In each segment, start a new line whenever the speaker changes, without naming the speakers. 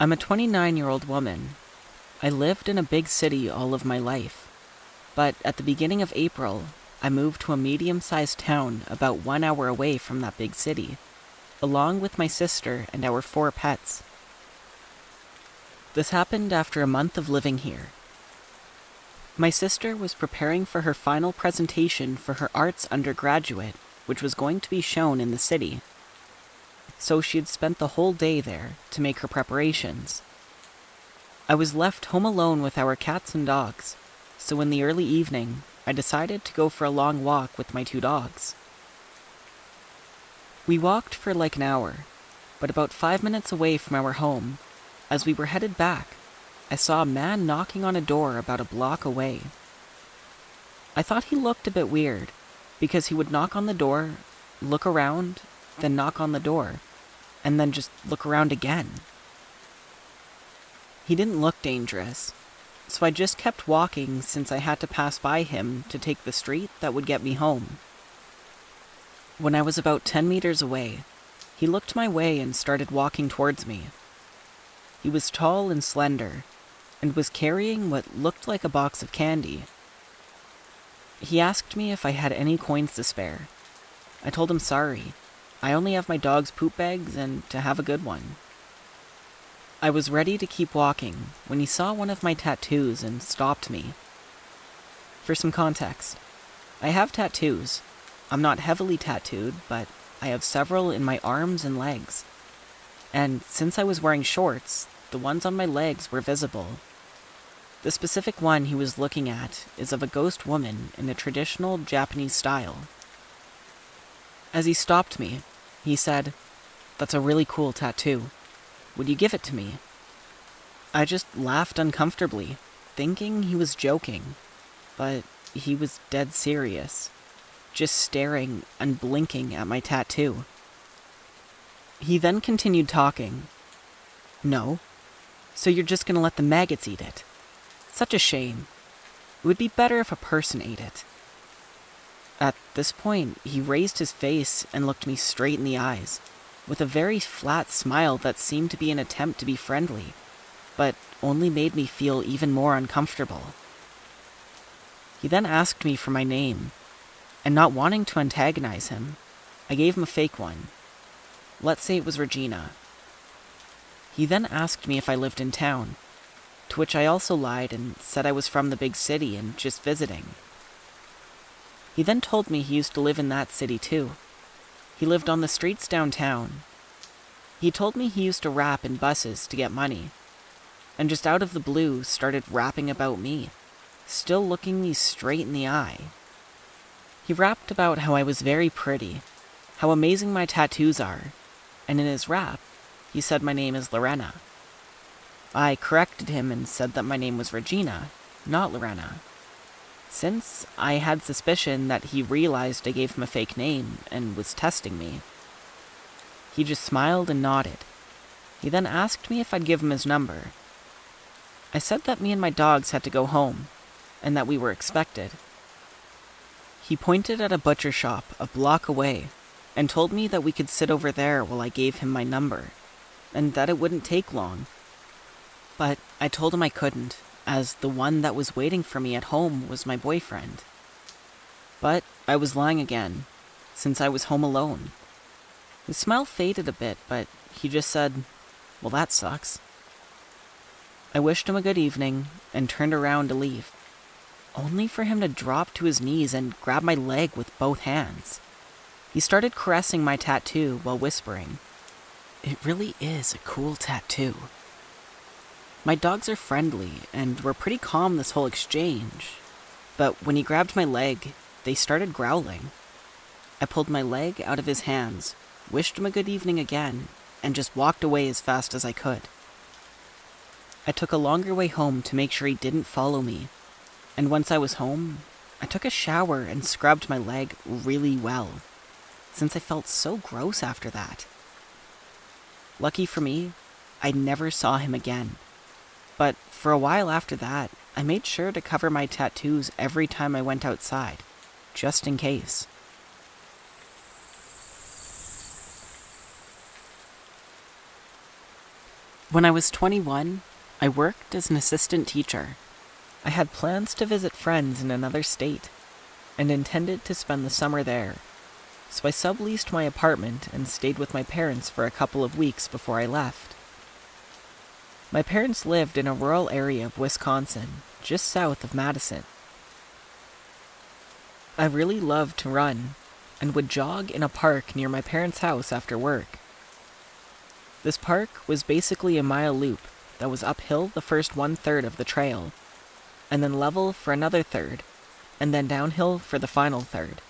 I'm a 29-year-old woman. I lived in a big city all of my life. But at the beginning of April, I moved to a medium-sized town about 1 hour away from that big city, along with my sister and our 4 pets. This happened after a month of living here. My sister was preparing for her final presentation for her arts undergraduate, which was going to be shown in the city. So she had spent the whole day there to make her preparations. I was left home alone with our cats and dogs, so in the early evening, I decided to go for a long walk with my 2 dogs. We walked for like an hour, but about 5 minutes away from our home, as we were headed back, I saw a man knocking on a door about a block away. I thought he looked a bit weird, because he would knock on the door, look around, then knock on the door, and then just look around again. He didn't look dangerous, so I just kept walking since I had to pass by him to take the street that would get me home. When I was about 10 meters away, he looked my way and started walking towards me. He was tall and slender, and was carrying what looked like a box of candy. He asked me if I had any coins to spare. I told him sorry. I only have my dog's poop bags and to have a good one. I was ready to keep walking when he saw one of my tattoos and stopped me. For some context, I have tattoos. I'm not heavily tattooed, but I have several in my arms and legs. And since I was wearing shorts, the ones on my legs were visible. The specific one he was looking at is of a ghost woman in a traditional Japanese style. As he stopped me, he said, "That's a really cool tattoo. Would you give it to me?" I just laughed uncomfortably, thinking he was joking, but he was dead serious, just staring and blinking at my tattoo. He then continued talking. "No? So you're just gonna let the maggots eat it? Such a shame. It would be better if a person ate it." At this point, he raised his face and looked me straight in the eyes, with a very flat smile that seemed to be an attempt to be friendly, but only made me feel even more uncomfortable. He then asked me for my name, and not wanting to antagonize him, I gave him a fake one. Let's say it was Regina. He then asked me if I lived in town, to which I also lied and said I was from the big city and just visiting. He then told me he used to live in that city too. He lived on the streets downtown. He told me he used to rap in buses to get money, and just out of the blue started rapping about me, still looking me straight in the eye. He rapped about how I was very pretty, how amazing my tattoos are, and in his rap, he said my name is Lorena. I corrected him and said that my name was Regina, not Lorena. Since I had suspicion that he realized I gave him a fake name and was testing me. He just smiled and nodded. He then asked me if I'd give him his number. I said that me and my dogs had to go home, and that we were expected. He pointed at a butcher shop a block away, and told me that we could sit over there while I gave him my number, and that it wouldn't take long. But I told him I couldn't, as the one that was waiting for me at home was my boyfriend. But I was lying again, since I was home alone. His smile faded a bit, but he just said, "Well, that sucks." I wished him a good evening and turned around to leave, only for him to drop to his knees and grab my leg with both hands. He started caressing my tattoo while whispering, "It really is a cool tattoo." My dogs are friendly and were pretty calm this whole exchange, but when he grabbed my leg, they started growling. I pulled my leg out of his hands, wished him a good evening again, and just walked away as fast as I could. I took a longer way home to make sure he didn't follow me, and once I was home, I took a shower and scrubbed my leg really well, since I felt so gross after that. Lucky for me, I never saw him again. But for a while after that, I made sure to cover my tattoos every time I went outside, just in case. When I was 21, I worked as an assistant teacher. I had plans to visit friends in another state and intended to spend the summer there, so I subleased my apartment and stayed with my parents for a couple of weeks before I left. My parents lived in a rural area of Wisconsin, just south of Madison. I really loved to run and would jog in a park near my parents' house after work. This park was basically a mile loop that was uphill the first 1/3 of the trail, and then level for another third, and then downhill for the final third.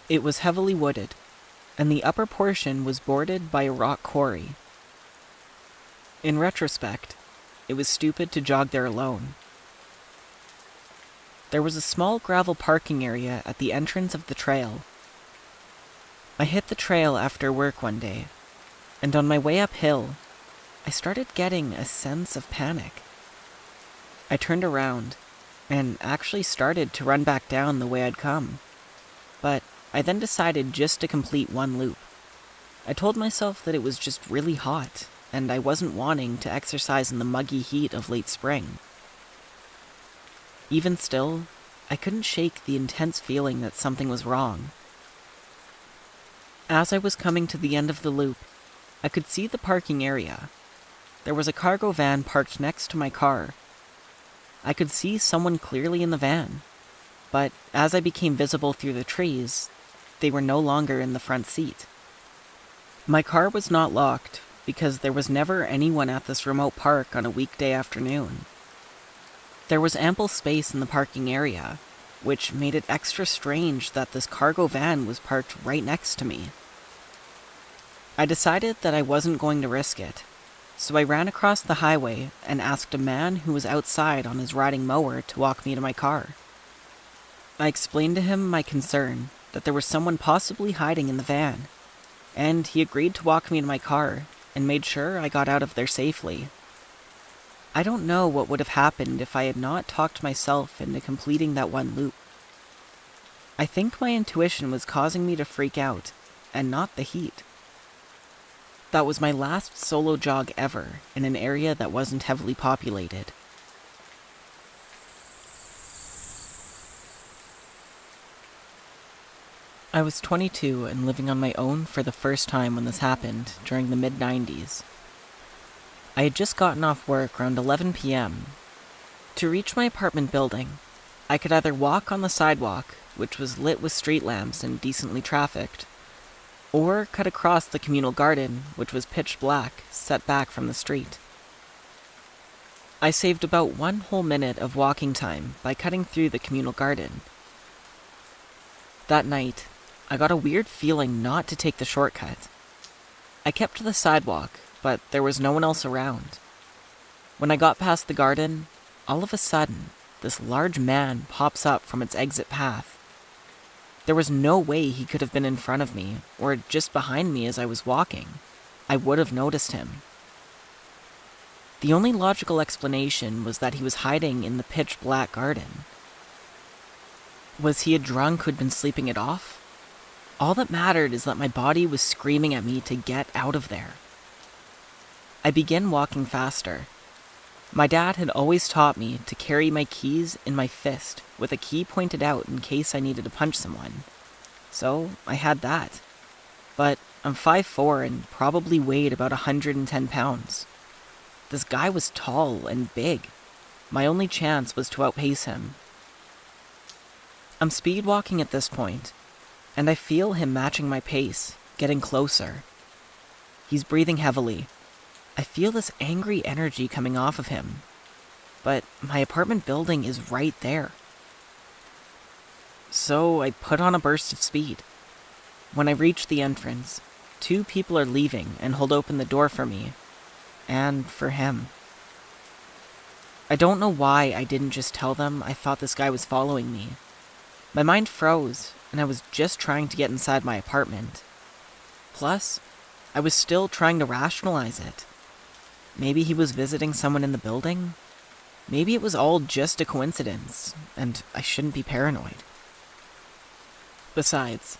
It was heavily wooded, and the upper portion was bordered by a rock quarry. In retrospect, it was stupid to jog there alone. There was a small gravel parking area at the entrance of the trail. I hit the trail after work one day, and on my way uphill, I started getting a sense of panic. I turned around and actually started to run back down the way I'd come, but I then decided just to complete one loop. I told myself that it was just really hot, and I wasn't wanting to exercise in the muggy heat of late spring. Even still, I couldn't shake the intense feeling that something was wrong. As I was coming to the end of the loop, I could see the parking area. There was a cargo van parked next to my car. I could see someone clearly in the van, but as I became visible through the trees, they were no longer in the front seat. My car was not locked because there was never anyone at this remote park on a weekday afternoon. There was ample space in the parking area, which made it extra strange that this cargo van was parked right next to me. I decided that I wasn't going to risk it, so I ran across the highway and asked a man who was outside on his riding mower to walk me to my car. I explained to him my concern that there was someone possibly hiding in the van, and he agreed to walk me to my car and made sure I got out of there safely. I don't know what would have happened if I had not talked myself into completing that one loop. I think my intuition was causing me to freak out, and not the heat. That was my last solo jog ever in an area that wasn't heavily populated. I was 22 and living on my own for the first time when this happened during the mid-90s. I had just gotten off work around 11 p.m. To reach my apartment building, I could either walk on the sidewalk, which was lit with street lamps and decently trafficked, or cut across the communal garden, which was pitch black, set back from the street. I saved about 1 whole minute of walking time by cutting through the communal garden. That night, I got a weird feeling not to take the shortcut. I kept to the sidewalk, but there was no one else around. When I got past the garden, all of a sudden, this large man pops up from its exit path. There was no way he could have been in front of me, or just behind me as I was walking. I would have noticed him. The only logical explanation was that he was hiding in the pitch-black garden. Was he a drunk who'd been sleeping it off? All that mattered is that my body was screaming at me to get out of there. I began walking faster. My dad had always taught me to carry my keys in my fist with a key pointed out in case I needed to punch someone. So I had that. But I'm 5'4" and probably weighed about 110 pounds. This guy was tall and big. My only chance was to outpace him. I'm speed walking at this point, and I feel him matching my pace, getting closer. He's breathing heavily. I feel this angry energy coming off of him. But my apartment building is right there. So I put on a burst of speed. When I reach the entrance, 2 people are leaving and hold open the door for me. And for him. I don't know why I didn't just tell them I thought this guy was following me. My mind froze, and I was just trying to get inside my apartment. Plus, I was still trying to rationalize it. Maybe he was visiting someone in the building? Maybe it was all just a coincidence, and I shouldn't be paranoid. Besides,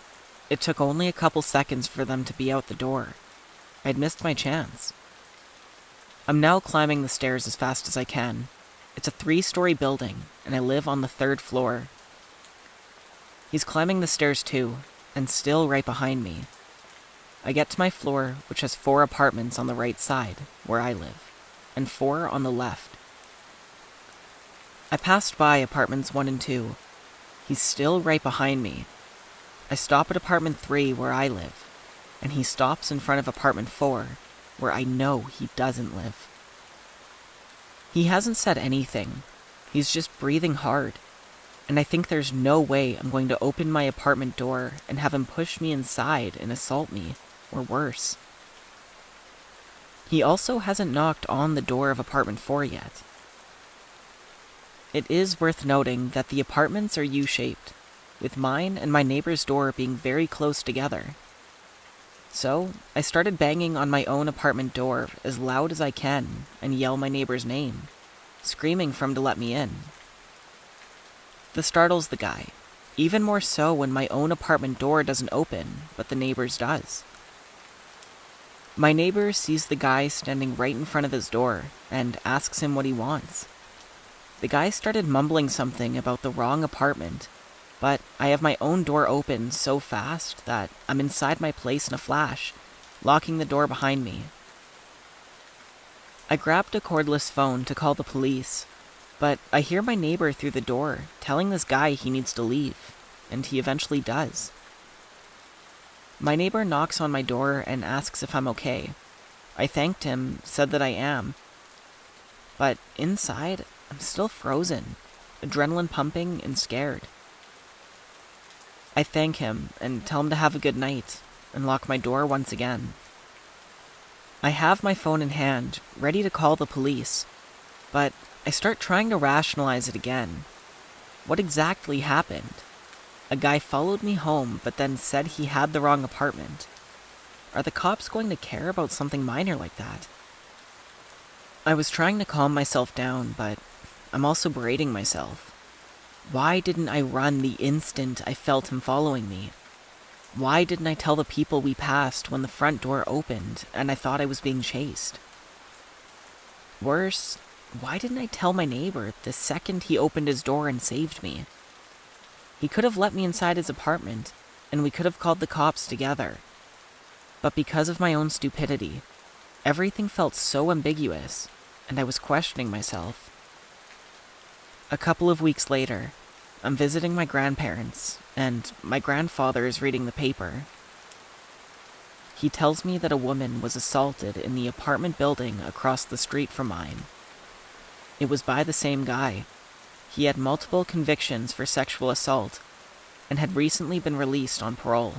it took only a couple seconds for them to be out the door. I'd missed my chance. I'm now climbing the stairs as fast as I can. It's a 3-story building, and I live on the 3rd floor. He's climbing the stairs too, and still right behind me. I get to my floor, which has 4 apartments on the right side, where I live, and 4 on the left. I passed by apartments 1 and 2. He's still right behind me. I stop at apartment 3, where I live, and he stops in front of apartment 4, where I know he doesn't live. He hasn't said anything. He's just breathing hard, and I think there's no way I'm going to open my apartment door and have him push me inside and assault me, or worse. He also hasn't knocked on the door of apartment 4 yet. It is worth noting that the apartments are U-shaped, with mine and my neighbor's door being very close together. So, I started banging on my own apartment door as loud as I can and yell my neighbor's name, screaming for him to let me in. This startles the guy, even more so when my own apartment door doesn't open, but the neighbor's does. My neighbor sees the guy standing right in front of his door and asks him what he wants. The guy started mumbling something about the wrong apartment, but I have my own door open so fast that I'm inside my place in a flash, locking the door behind me. I grabbed a cordless phone to call the police, but I hear my neighbor through the door telling this guy he needs to leave, and he eventually does. My neighbor knocks on my door and asks if I'm okay. I thanked him, said that I am, but inside, I'm still frozen, adrenaline pumping and scared. I thank him and tell him to have a good night and lock my door once again. I have my phone in hand, ready to call the police, but I start trying to rationalize it again. What exactly happened? A guy followed me home but then said he had the wrong apartment. Are the cops going to care about something minor like that? I was trying to calm myself down, but I'm also berating myself. Why didn't I run the instant I felt him following me? Why didn't I tell the people we passed when the front door opened and I thought I was being chased? Worse, why didn't I tell my neighbor the second he opened his door and saved me? He could have let me inside his apartment, and we could have called the cops together. But because of my own stupidity, everything felt so ambiguous, and I was questioning myself. A couple of weeks later, I'm visiting my grandparents, and my grandfather is reading the paper. He tells me that a woman was assaulted in the apartment building across the street from mine. It was by the same guy. He had multiple convictions for sexual assault and had recently been released on parole.